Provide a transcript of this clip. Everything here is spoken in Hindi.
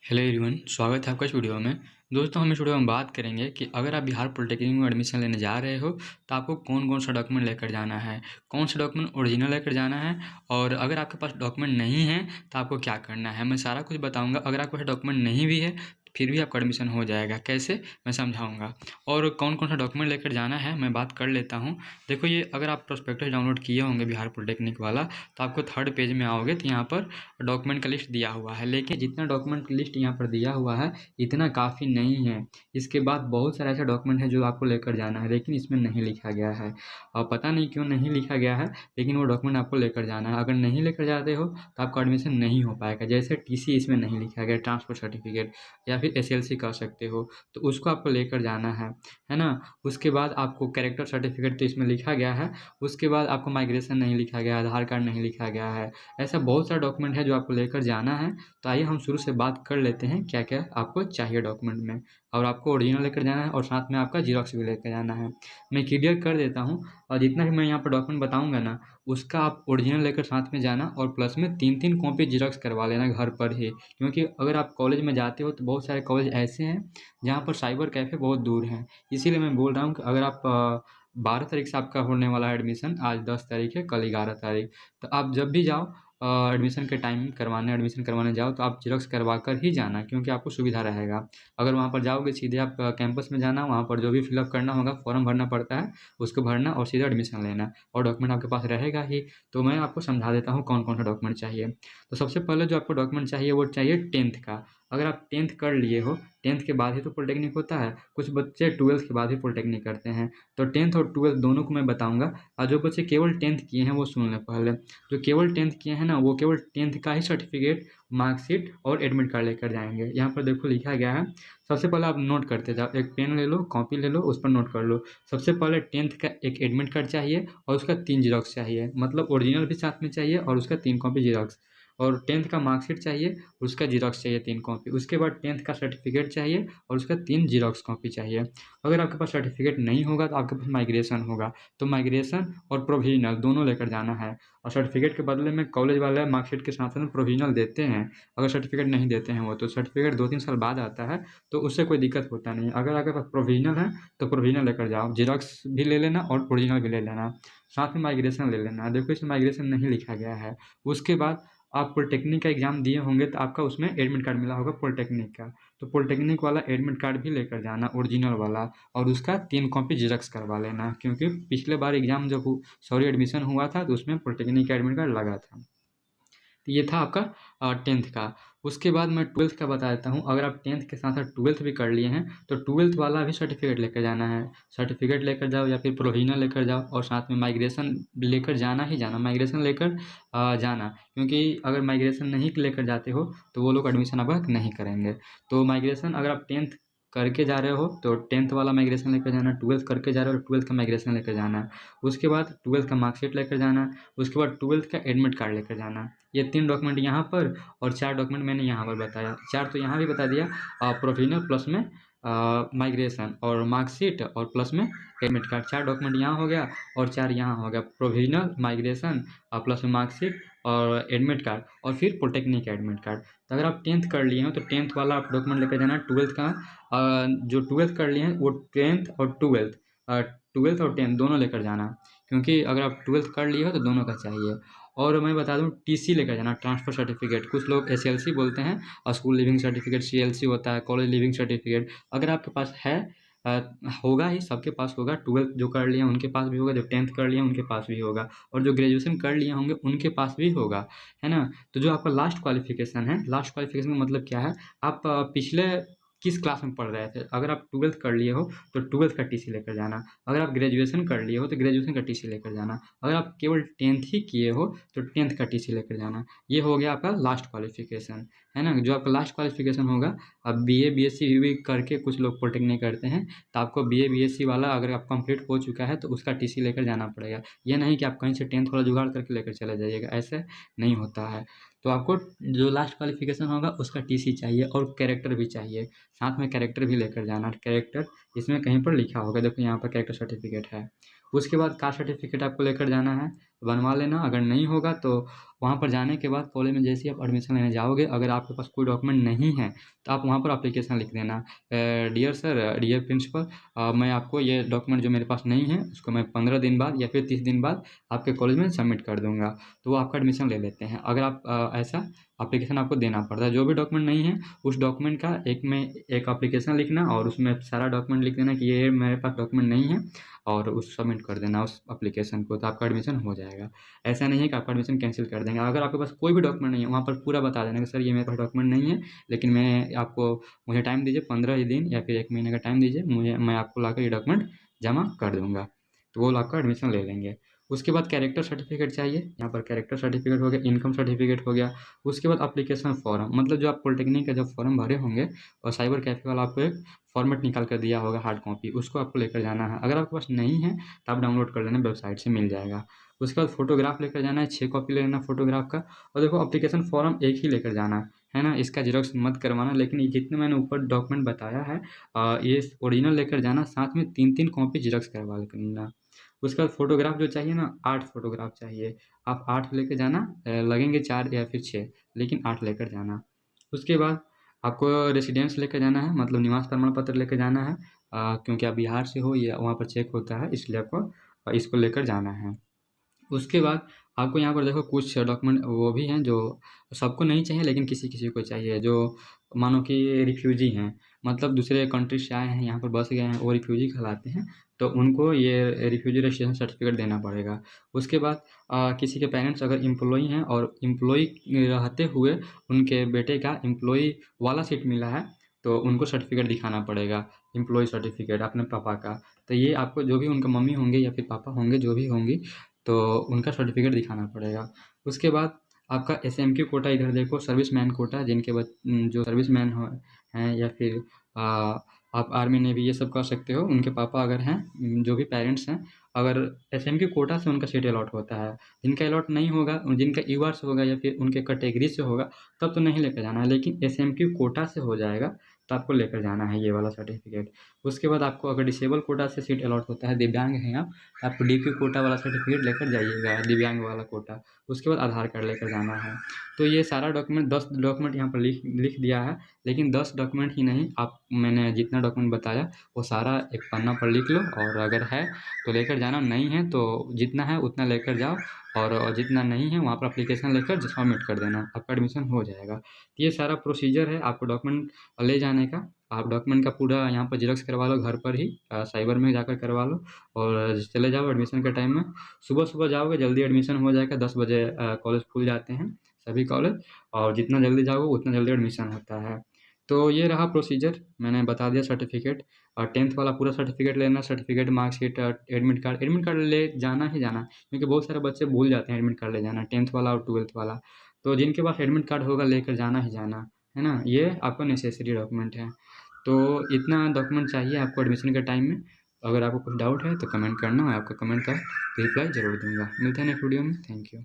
हेलो एवरीवन, स्वागत है आपका इस वीडियो में। दोस्तों, हम इस वीडियो में बात करेंगे कि अगर आप बिहार पॉलिटेक्निक में एडमिशन लेने जा रहे हो तो आपको कौन कौन सा डॉक्यूमेंट लेकर जाना है, कौन सा डॉक्यूमेंट ओरिजिनल लेकर जाना है, और अगर आपके पास डॉक्यूमेंट नहीं है तो आपको क्या करना है। मैं सारा कुछ बताऊंगा। अगर आपके पास डॉक्यूमेंट नहीं भी है तो फिर भी आपका एडमिशन हो जाएगा। कैसे, मैं समझाऊंगा। और कौन कौन सा डॉक्यूमेंट लेकर जाना है मैं बात कर लेता हूँ। देखो, ये अगर आप प्रोस्पेक्टस डाउनलोड किए होंगे बिहार पॉलिटेक्निक वाला, तो आपको थर्ड पेज में आओगे तो यहाँ पर डॉक्यूमेंट का लिस्ट दिया हुआ है। लेकिन जितना डॉक्यूमेंट की लिस्ट यहाँ पर दिया हुआ है इतना काफ़ी नहीं है। इसके बाद बहुत सारे ऐसे डॉक्यूमेंट हैं जो आपको लेकर जाना है, लेकिन इसमें नहीं लिखा गया है। और पता नहीं क्यों नहीं लिखा गया है, लेकिन वो डॉक्यूमेंट आपको लेकर जाना है। अगर नहीं लेकर जाते हो तो आपका एडमिशन नहीं हो पाएगा। जैसे टीसी इसमें नहीं लिखा गया, ट्रांसफर सर्टिफिकेट या फिर एसएलसी कह सकते हो, तो उसको आपको लेकर जाना है ना। उसके बाद आपको कैरेक्टर सर्टिफिकेट तो इसमें लिखा गया है। उसके बाद आपको माइग्रेशन नहीं लिखा गया है, आधार कार्ड नहीं लिखा गया है। ऐसा बहुत सारा डॉक्यूमेंट है जो आपको लेकर जाना है। तो आइए हम शुरू से बात कर लेते हैं क्या क्या आपको चाहिए डॉक्यूमेंट में। और आपको ओरिजिनल लेकर जाना है और साथ में आपका जीरोक्स भी लेकर जाना है। मैं क्लियर कर देता हूँ। और जितना भी मैं यहाँ पर डॉक्यूमेंट बताऊँगा ना, उसका आप ओरिजिनल लेकर साथ में जाना, और प्लस में 3-3 कॉपी जीरोक्स करवा लेना घर पर ही। क्योंकि अगर आप कॉलेज में जाते हो तो बहुत सारे कॉलेज ऐसे हैं जहाँ पर साइबर कैफ़े बहुत दूर हैं। इसीलिए मैं बोल रहा हूँ कि अगर आप 12 तारीख से आपका होने वाला है एडमिशन, आज 10 तारीख है, कल 11 तारीख, तो आप जब भी जाओ एडमिशन के टाइम एडमिशन करवाने जाओ तो आप ज़ेरॉक्स करवा कर ही जाना, क्योंकि आपको सुविधा रहेगा। अगर वहाँ पर जाओगे सीधे आप कैंपस में जाना, वहाँ पर जो भी फिलअप करना होगा, फॉर्म भरना पड़ता है, उसको भरना और सीधा एडमिशन लेना, और डॉक्यूमेंट आपके पास रहेगा ही। तो मैं आपको समझा देता हूँ कौन कौन सा डॉक्यूमेंट चाहिए। तो सबसे पहले जो आपको डॉक्यूमेंट चाहिए वो चाहिए 10th का। अगर आप 10th कर लिए हो, 10th के बाद ही तो पॉलिटेक्निक होता है। कुछ बच्चे 12th के बाद ही पॉलिटेक्निक करते हैं। तो 10th और 12th दोनों को मैं बताऊँगा। और जो बच्चे केवल 10th किए हैं वो सुन लें पहले। जो केवल 10th किए हैं ना, वो केवल 10th का ही सर्टिफिकेट, मार्कशीट और एडमिट कार्ड लेकर जाएंगे। यहाँ पर देखो लिखा गया है। सबसे पहले आप नोट करते जाओ, एक पेन ले लो, कॉपी ले लो, उस पर नोट कर लो। सबसे पहले 10th का एक एडमिट कार्ड चाहिए और उसका 3 जीरोक्स चाहिए, मतलब ओरिजिनल भी साथ में चाहिए और उसका 3 कॉपी जीरोक्स। और 10th का मार्कशीट चाहिए, उसका जीरोक्स चाहिए 3 कॉपी। उसके बाद 10th का सर्टिफिकेट चाहिए और उसका 3 जीरोक्स कॉपी चाहिए। अगर आपके पास सर्टिफिकेट नहीं होगा तो आपके पास माइग्रेशन होगा, तो माइग्रेशन और प्रोविजनल दोनों लेकर जाना है। और सर्टिफिकेट के बदले में कॉलेज वाले मार्कशीट के साथ साथ प्रोविजनल देते हैं। अगर सर्टिफिकेट नहीं देते हैं वो, तो सर्टिफिकेट 2-3 साल बाद आता है, तो उससे कोई दिक्कत होता नहीं है। अगर आपके पास प्रोविजनल है तो प्रोविजनल लेकर जाओ, जीरोक्स भी ले लेना और ओरिजिनल भी ले लेना, साथ में माइग्रेशन ले लेना। देखो, इसमें माइग्रेशन नहीं लिखा गया है। उसके बाद आप पॉलिटेक्निक का एग्ज़ाम दिए होंगे तो आपका उसमें एडमिट कार्ड मिला होगा पॉलिटेक्निक का, तो पॉलिटेक्निक वाला एडमिट कार्ड भी लेकर जाना, ओरिजिनल वाला। और उसका 3 कॉपी ज़ेरॉक्स करवा लेना, क्योंकि पिछले बार एग्ज़ाम जब एडमिशन हुआ था तो उसमें पॉलिटेक्निक का एडमिट कार्ड लगा था। तो ये था आपका 10th का। उसके बाद मैं 12th का बता देता हूँ। अगर आप 10th के साथ साथ 12th भी कर लिए हैं तो 12th वाला भी सर्टिफिकेट लेकर जाना है। सर्टिफिकेट लेकर जाओ या फिर प्रोविजनल लेकर जाओ, और साथ में माइग्रेशन लेकर जाना ही जाना, माइग्रेशन लेकर जाना। क्योंकि अगर माइग्रेशन नहीं लेकर जाते हो तो वो लोग एडमिशन आपका नहीं करेंगे। तो माइग्रेशन अगर आप 10th करके जा रहे हो तो 10th वाला माइग्रेशन लेकर जाना, 12th करके जा रहे हो तो 12th का माइग्रेशन लेकर जाना। उसके बाद 12th का मार्कशीट लेकर जाना। उसके बाद 12th का एडमिट कार्ड लेकर जाना। ये 3 डॉक्यूमेंट यहाँ पर, और 4 डॉक्यूमेंट मैंने यहाँ पर बताया। 4 तो यहाँ भी बता दिया, प्रोविजनल प्लस में माइग्रेशन और मार्कशीट और प्लस में एडमिट कार्ड। 4 डॉक्यूमेंट यहाँ हो गया और 4 यहाँ हो गया, प्रोविजनल, माइग्रेशन प्लस में मार्कशीट और एडमिट कार्ड, और फिर पॉलिटेक्निक का एडमिट कार्ड। तो अगर आप 10th कर लिए हो तो 10th वाला आप डॉक्यूमेंट लेकर जाना। 12th का जो 12th कर लिए हैं वो 10th और 12th और 10th दोनों लेकर जाना, क्योंकि अगर आप 12th कर लिए हो तो दोनों का चाहिए। और मैं बता दूं, टीसी लेकर जाना, ट्रांसफ़र सर्टिफिकेट। कुछ लोग एसएलसी बोलते हैं, और स्कूल लिविंग सर्टिफिकेट सीएलसी होता है, कॉलेज लिविंग सर्टिफिकेट। अगर आपके पास है, अ, होगा ही, सबके पास होगा। 12th जो कर लिए हैं उनके पास भी होगा, जो 10th कर लिए हैं उनके पास भी होगा, और जो ग्रेजुएशन कर लिए होंगे उनके पास भी होगा, है ना। तो जो आपका लास्ट क्वालिफिकेशन है, लास्ट क्वालिफिकेशन का मतलब क्या है, आप पिछले किस क्लास में पढ़ रहे थे। अगर आप 12th कर लिए हो तो 12th का टीसी लेकर जाना। अगर आप ग्रेजुएशन कर लिए हो तो ग्रेजुएशन का टीसी लेकर जाना। अगर आप केवल 10th ही किए हो तो 10th का टीसी लेकर जाना। ये हो गया आपका लास्ट क्वालिफिकेशन, है ना। जो आपका लास्ट क्वालिफिकेशन होगा, अब बीए बीएससी भी करके कुछ लोग पॉलिटेक्निक करते हैं, तो आपको बीए बीएससी वाला अगर आप कंप्लीट हो चुका है तो उसका टीसी लेकर जाना पड़ेगा। ये नहीं कि आप कहीं से 10th वाला जुगाड़ करके लेकर चले जाइएगा, ऐसे नहीं होता है। तो आपको जो लास्ट क्वालिफिकेशन होगा उसका टीसी चाहिए, और कैरेक्टर भी चाहिए। साथ में कैरेक्टर भी लेकर जाना। कैरेक्टर इसमें कहीं पर लिखा होगा, देखो यहाँ पर कैरेक्टर सर्टिफिकेट है। उसके बाद कास्ट सर्टिफिकेट आपको लेकर जाना है, बनवा लेना। अगर नहीं होगा तो वहाँ पर जाने के बाद कॉलेज में जैसे ही आप एडमिशन लेने जाओगे, अगर आपके पास कोई डॉक्यूमेंट नहीं है तो आप वहाँ पर एप्लीकेशन लिख देना, डियर सर, डियर प्रिंसिपल, मैं आपको ये डॉक्यूमेंट जो मेरे पास नहीं है उसको मैं 15 दिन बाद या फिर 30 दिन बाद आपके कॉलेज में सबमिट कर दूँगा। तो वो आपका एडमिशन ले लेते हैं। अगर आप ऐसा एप्लीकेशन आपको देना पड़ता है। जो भी डॉक्यूमेंट नहीं है उस डॉक्यूमेंट का एक एप्लीकेशन लिखना और उसमें सारा डॉक्यूमेंट लिख देना कि ये मेरे पास डॉक्यूमेंट नहीं है और उस सबमिट कर देना उस एप्लीकेशन को, तो आपका एडमिशन हो जाएगा। ऐसा नहीं है कि आपका एडमिशन कैंसिल कर देंगे। अगर आपके पास कोई भी डॉक्यूमेंट नहीं है, वहाँ पर पूरा बता देना कि सर ये मेरे पास डॉक्यूमेंट नहीं है, लेकिन मुझे टाइम दीजिए 15 दिन या फिर 1 महीने का टाइम दीजिए, मैं आपको लाकर ये डॉक्यूमेंट जमा कर दूँगा। तो वो आपका एडमिशन ले लेंगे। उसके बाद कैरेक्टर सर्टिफिकेट चाहिए, यहाँ पर कैरेक्टर सर्टिफिकेट हो गया, इनकम सर्टिफिकेट हो गया। उसके बाद एप्लीकेशन फॉर्म, मतलब जो आप पॉलिटेक्निक का जब फॉर्म भरे होंगे और साइबर कैफ़े वाला आपको एक फॉर्मेट निकाल कर दिया होगा हार्ड कॉपी, उसको आपको लेकर जाना है। अगर आपके पास नहीं है तो आप डाउनलोड कर लेना, वेबसाइट से मिल जाएगा। उसके बाद फ़ोटोग्राफ लेकर जाना है, 6 कॉपी ले लेना फ़ोटोग्राफ का। और देखो एप्लीकेशन फॉर्म एक ही लेकर जाना है ना? इसका ज़ेरॉक्स मत करवाना, लेकिन ये जितने मैंने ऊपर डॉक्यूमेंट बताया है ये ओरिजिनल लेकर जाना, साथ में 3-3 कॉपी ज़ेरॉक्स करवा लेना। उसके बाद फ़ोटोग्राफ जो चाहिए ना, 8 फ़ोटोग्राफ चाहिए। आप 8 लेके जाना, लगेंगे 4 या फिर 6, लेकिन 8 लेकर जाना। उसके बाद आपको रेसिडेंस लेके जाना है, मतलब निवास प्रमाण पत्र लेके जाना है, क्योंकि आप बिहार से हो, ये वहाँ पर चेक होता है, इसलिए आपको इसको लेकर जाना है। उसके बाद आपको यहाँ पर देखो कुछ डॉक्यूमेंट वो भी हैं जो सबको नहीं चाहिए, लेकिन किसी-किसी को चाहिए, जो मानो कि रिफ्यूजी हैं, मतलब दूसरे कंट्री से आए हैं, यहाँ पर बस गए हैं, वो रिफ्यूजी कहलाते हैं, तो उनको ये रिफ्यूजी रजिस्ट्रेशन सर्टिफिकेट देना पड़ेगा। उसके बाद किसी के पेरेंट्स अगर एम्प्लॉयी हैं और एम्प्लॉयी रहते हुए उनके बेटे का एम्प्लॉयी वाला सीट मिला है, तो उनको सर्टिफिकेट दिखाना पड़ेगा, एम्प्लॉयी सर्टिफिकेट अपने पापा का। तो ये आपको जो भी उनका मम्मी होंगे या फिर पापा होंगे, जो भी होंगी, तो उनका सर्टिफिकेट दिखाना पड़ेगा। उसके बाद आपका एसएमक्यू कोटा, इधर देखो सर्विसमैन कोटा, जो सर्विसमैन हैं या फिर आप आर्मी नेवी ये सब कर सकते हो, उनके पापा अगर हैं, जो भी पेरेंट्स हैं, अगर एसएमक्यू कोटा से उनका सीट अलॉट होता है। जिनका अलॉट नहीं होगा, जिनका ईआर से होगा या फिर उनके कैटेगरी से होगा, तब तो नहीं लेकर जाना है, लेकिन एसएमक्यू कोटा से हो जाएगा तो आपको लेकर जाना है ये वाला सर्टिफिकेट। उसके बाद आपको अगर डिसेबल कोटा से सीट अलॉट होता है, दिव्यांग हैं आप डीक्यू कोटा वाला सर्टिफिकेट लेकर जाइएगा, दिव्यांग वाला कोटा। उसके बाद आधार कार्ड लेकर जाना है। तो ये सारा डॉक्यूमेंट 10 डॉक्यूमेंट यहाँ पर लिख लिख दिया है, लेकिन 10 डॉक्यूमेंट ही नहीं, मैंने जितना डॉक्यूमेंट बताया वो सारा एक पन्ना पर लिख लो, और अगर है तो लेकर जाना, नहीं है तो जितना है उतना लेकर जाओ, और जितना नहीं है वहाँ पर एप्लीकेशन लेकर सबमिट कर देना, आपका एडमिशन हो जाएगा। तो ये सारा प्रोसीजर है आपको डॉक्यूमेंट ले जाने का। आप डॉक्यूमेंट का पूरा यहाँ पर ज़ेरॉक्स करवा लो घर पर ही, साइबर में जाकर करवा लो, और चले जाओ एडमिशन के टाइम में। सुबह-सुबह जाओगे जल्दी एडमिशन हो जाएगा, 10 बजे कॉलेज खुल जाते हैं सभी कॉलेज, और जितना जल्दी जाओगे उतना जल्दी एडमिशन होता है। तो ये रहा प्रोसीजर, मैंने बता दिया सर्टिफिकेट। और 10th वाला पूरा सर्टिफिकेट लेना, सर्टिफिकेट, मार्कशीट, एडमिट कार्ड ले जाना ही जाना, क्योंकि बहुत सारे बच्चे भूल जाते हैं एडमिट कार्ड ले जाना, 10th वाला और 12th वाला। तो जिनके पास एडमिट कार्ड होगा लेकर जाना ही जाना, है ना? ये आपका नेसेसरी डॉक्यूमेंट है। तो इतना डॉक्यूमेंट चाहिए आपको एडमिशन के टाइम में। अगर आपको कुछ डाउट है तो कमेंट करना, मैं आपका कमेंट का रिप्लाई ज़रूर दूँगा। मिलते हैं नेक्स्ट वीडियो में। Thank you.